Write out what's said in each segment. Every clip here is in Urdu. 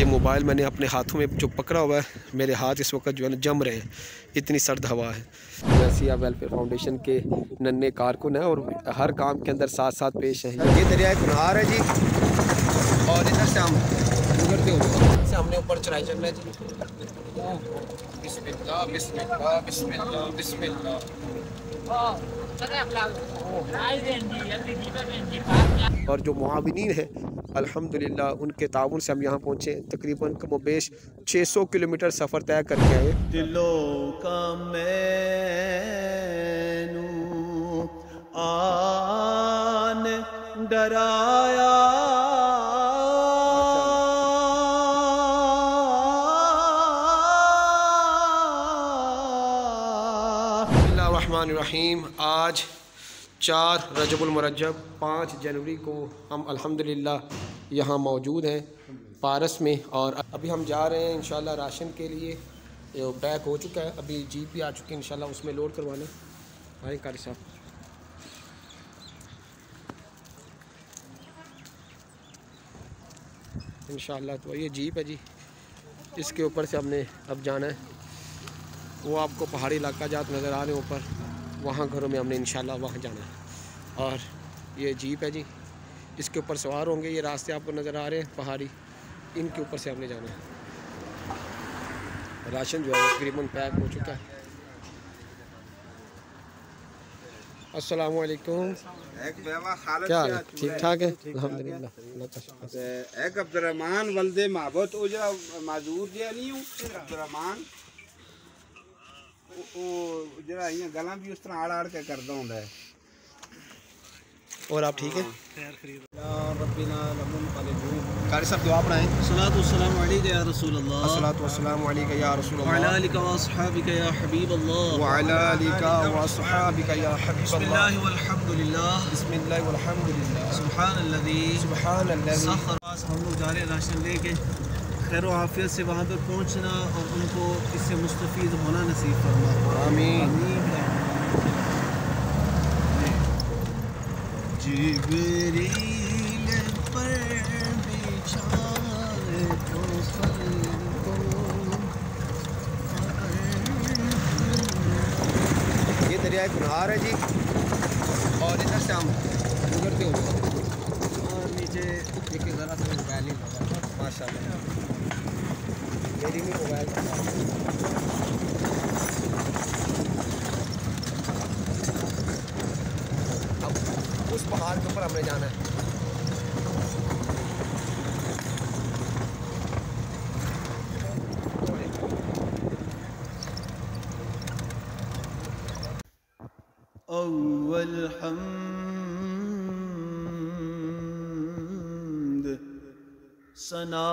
یہ موبائل میں نے اپنے ہاتھوں میں جو پکڑا ہوا ہے، میرے ہاتھ اس وقت جو ہے نا جم رہے ہیں، اتنی سرد ہوا ہے۔ ویسیہ ویلفیئر فاؤنڈیشن کے ننھے کارکن ہیں اور ہر کام کے اندر ساتھ ساتھ پیش ہیں۔ یہ دریائے کنہار ہے جی، اور ادھر سے ہم گزرتے ہوئے سے ہم نے اوپر چڑھائی چل رہا ہے جی۔ بسم اللہ بسم اللہ بسم اللہ بسم اللہ۔ اور جو معاونین ہیں الحمدللہ ان کے تعاون سے ہم یہاں پہنچے، تقریباً کم و بیش 600 کلومیٹر سفر طے کر کے آئے۔ دلوں کا مینوں آن ڈرایا الرحمن الرحیم۔ آج 4 رجب المرجب 5 جنوری کو ہم الحمدللہ یہاں موجود ہیں پارس میں، اور ابھی ہم جا رہے ہیں انشاءاللہ راشن کے لیے۔ پیک ہو چکا ہے، ابھی جیپ بھی آ چکی ہے انشاءاللہ، اس میں لوڈ کروانا ہے۔ آئیں قاری صاحب۔ انشاءاللہ تو یہ جیپ ہے جی، اس کے اوپر سے ہم نے اب جانا ہے۔ وہ آپ کو پہاڑی علاقہ جات نظر آ رہے ہیں اوپر، وہاں گھروں میں ہم نے انشاءاللہ وہاں جانا ہے۔ اور یہ جیپ ہے جی، اس کے اوپر سوار ہوں گے۔ یہ راستے آپ کو نظر آ رہے ہیں پہاڑی، ان کے اوپر سے ہم نے جانا ہے۔ راشن جو ہے وہ تقریباً پیک ہو چکا ہے۔ السلام علیکم، کیا حال ہے؟ ٹھیک ٹھاک ہے الحمدللہ، اللہ کا شکر۔ ایک عبدالرحمان ولد محبت اجرا معذور جی نہیں ہوں عبدالرحمان، جرا گلاں بھی اس طرح آڑ آڑ کے کرتا ہوں۔ اور آپ ٹھیک ہیں؟ ربنا لمن قلبون۔ قاری صاحب دعا پڑھائیں۔ الصلاۃ والسلام علیک یا رسول اللہ، الصلاۃ والسلام علیک یا رسول اللہ، وعلی آلک واصحابک یا حبیب اللہ، وعلی آلک واصحابک یا حبیب بسم اللہ، اللہ والحمد للہ، بسم اللہ والحمد للہ، سبحان الذی سبحان اللہ۔ سخر۔ ہم لوگ جا رہے ہیں راشن لے کے، خیر و عافیت سے وہاں پر پہنچنا اور ان کو اس سے مستفید ہونا نصیب فرما، آمین۔ جبریل پر بچھائے تو یہ دریائے کنہار ہے جی، اور ادھر سے ہم گزرتے ہوئے اور نیچے ایک ذرا سا موبائل ہی لگا، ماشاء اللہ میری بھی موبائل اب اس پہاڑ کے اوپر ہم نے جانا ہے۔ اول حمد ثنا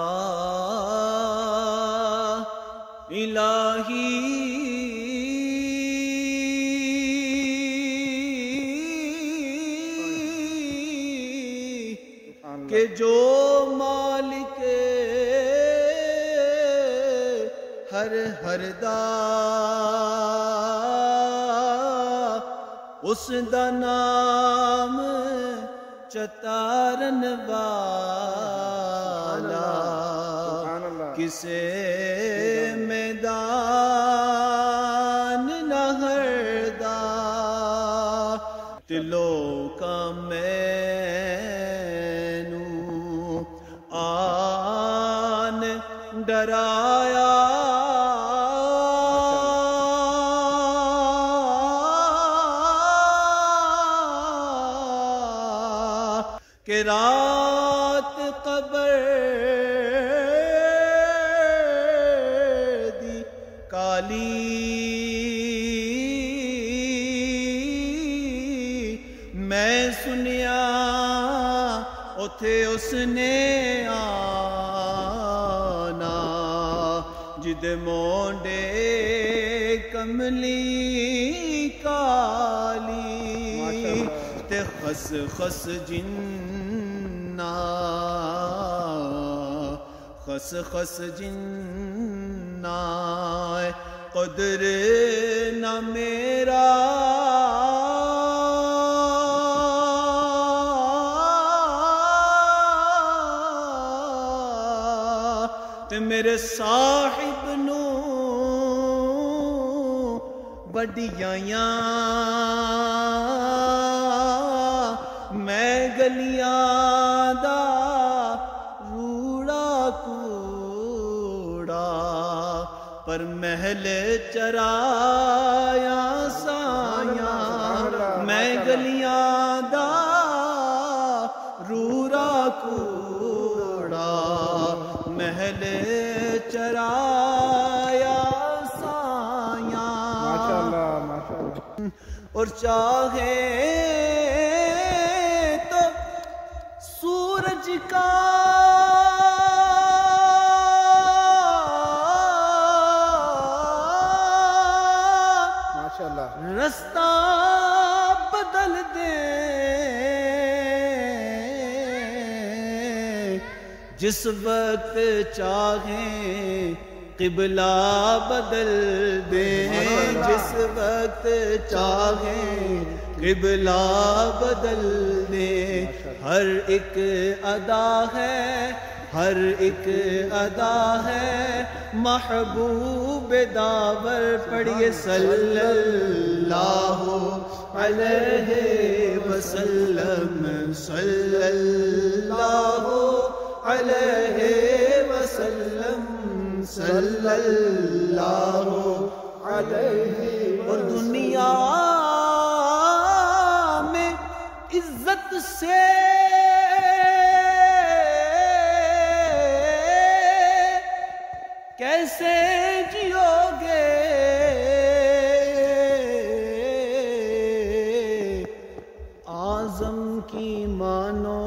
الہی کہ جو مالک ہر دا اس دا نام چتارن والا، کسے میدان نہ ہردا، دلوں کا مینوں آن ڈرایا کہ رات قبر دی کالی میں سنیا اتھے اس نے آنا، جد مونڈے کملی کالی تے خس خس جنہ، خس خس جنہ قدر نہ میرا تے میرے صاحب نو بڑیاں میں گلیاں دا روڑا کوڑا پر محل چرایا سایاں میں گلیاں دا روڑا کوڑا محل چرایا سایاں اور چاہے تو سورج کا رستہ بدل دے جس وقت چاہیں قبلہ بدل دے جس وقت چاہیں قبلہ بدل دے ہر ایک ادا ہے ہر ایک ادا ہے محبوب داور پڑھیے صلی اللہ علیہ وسلم صلی اللہ علیہ وسلم صلی اللہ علیہ اور دنیا میں عزت سے کیسے جیو گے اعظم کی مانو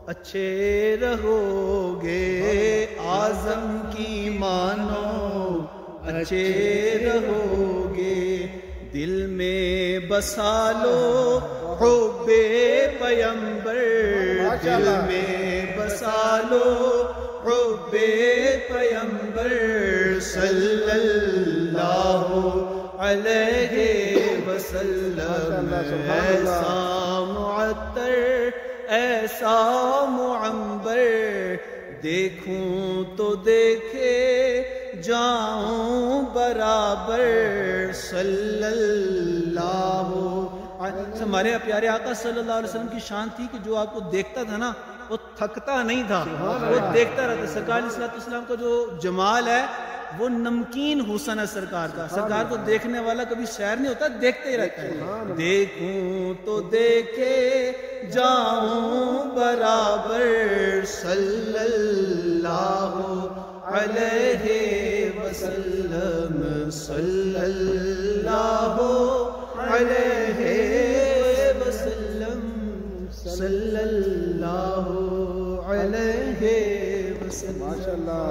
اچھے رہو گے اعظم کی مانو اچھے رہو گے دل میں بسا لو حب پیمبر دل میں بسا لو حب پیمبر صلی اللہ علیہ وسلم ایسا معطر ایسا معمبر دیکھوں تو دیکھے جاؤں برابر صلی اللہ ہمارے پیارے آقا صلی اللہ علیہ وسلم کی شان تھی کہ جو آپ کو دیکھتا تھا نا وہ تھکتا نہیں تھا وہ دیکھتا رہتا سرکار علیہ السلام کا جو جمال ہے وہ نمکین حسن ہے سرکار کا سرکار کو دیکھنے والا کبھی سیر نہیں ہوتا دیکھتے ہی رہتا ہے دیکھوں تو دیکھے جاؤں برابر صلی اللہ علیہ وسلم صلی اللہ علیہ وسلم صلی اللہ علیہ وسلم ماشاءاللہ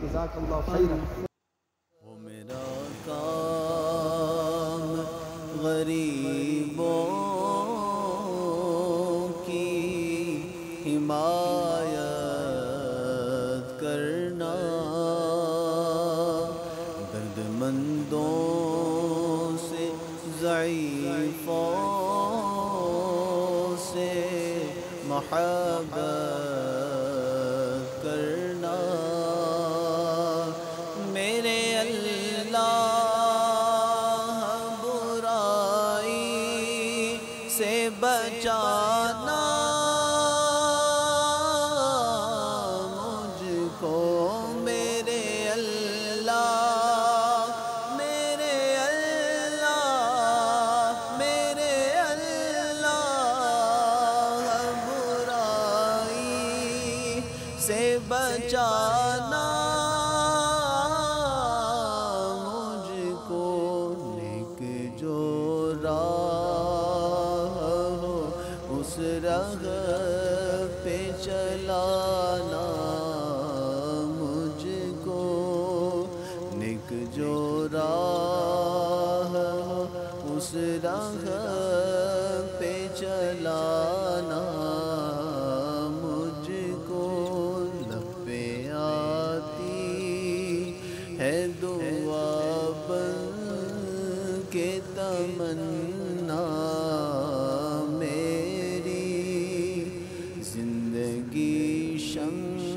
جزاک اللہ خیر وہ میرا کام غریبوں کی حمایت کرنا درد مندوں سے ضعیفوں سے محبت کرنا میرے اللہ برائی سے بچانا مجھ کو میرے اللہ میرے اللہ میرے اللہ برائی سے بچانا مجھ کو نیک جو راہ ہو اس راہ پہ چلانا مجھ کو نیک جو راہ ہو اس راہ پہ چلانا مجھ کو لب پہ آتی ہے دعا بن کے تمنا میری زندگی شمع